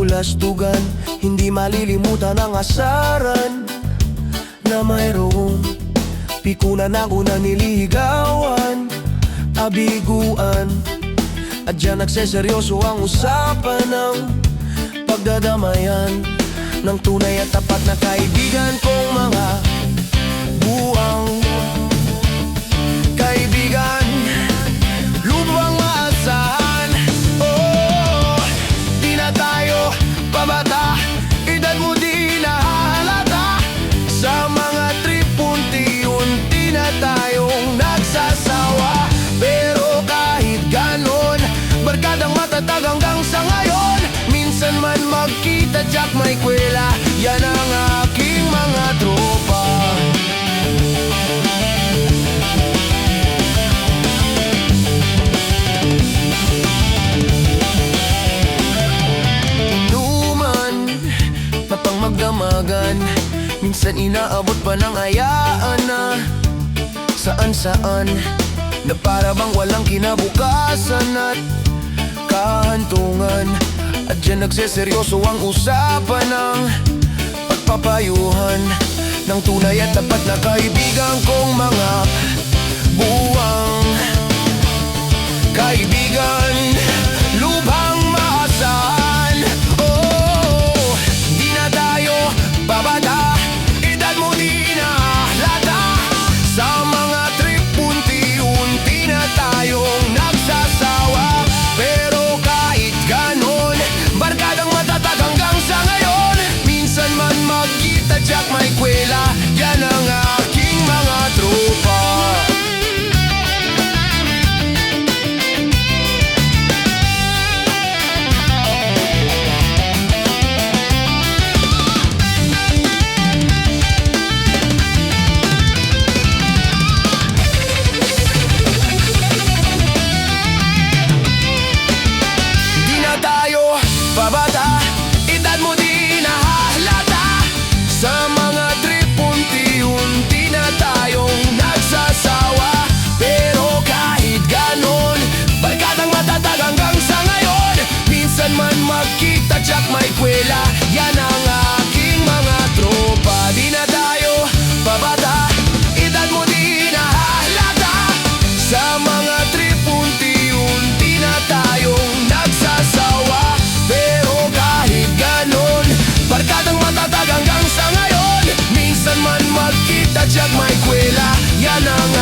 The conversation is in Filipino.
kabulastugan. Hindi malilimutan ang asaran na mayroong pikunan ako na niligawan, abiguan. At diyan nagseseryoso ang usapan ng pagdadamayan ng tunay at tapat na kaibigan kong mga buwang kaibigan, lubang maasahan. Oh, di na tayo pabata, edad mo di nahahalata. Sa mga trip unti-unti na tayong nagsasawa. Pero kahit ganon, barkadang matatag hanggang sa ngayon. Minsan man magkita, Jack, may kwela, yan ang aking mga tropa. Magdamagan, minsan inaabot pa ng ayaan na saan-saan, na para bang walang kinabukasan at kahantungan. At diyan nagseseryoso ang usapan ng pagpapayuhan ng tunay at tapat na kaibigan kong mga buwang kaibigan, lubhang maasahan. Babata, edad mo di nahalata. Sa mga trip unti-unti na tayong nagsasawa. Pero kahit ganon, barkadang matatag hanggang sa ngayon. Minsan man magkita, Jack, may kwela, yan ang aking mga tropa. Babata, edad mo di nahalata. Sa mga trip unti-unti na tayong nagsasawa. Pero kahit ganon, barkadang matatag hanggang sa ngayon. Minsan man magkita, Jack, may kwela, yan ang aking mga tropa. Di na tayo babata, edad mo di nahalata. Sa mga trip unti-unti na tayong nagsasawa. Pero kahit ganon, barkadang matatag hanggang sa ngayon. Minsan man magkita, Jack, may kwela, yan ang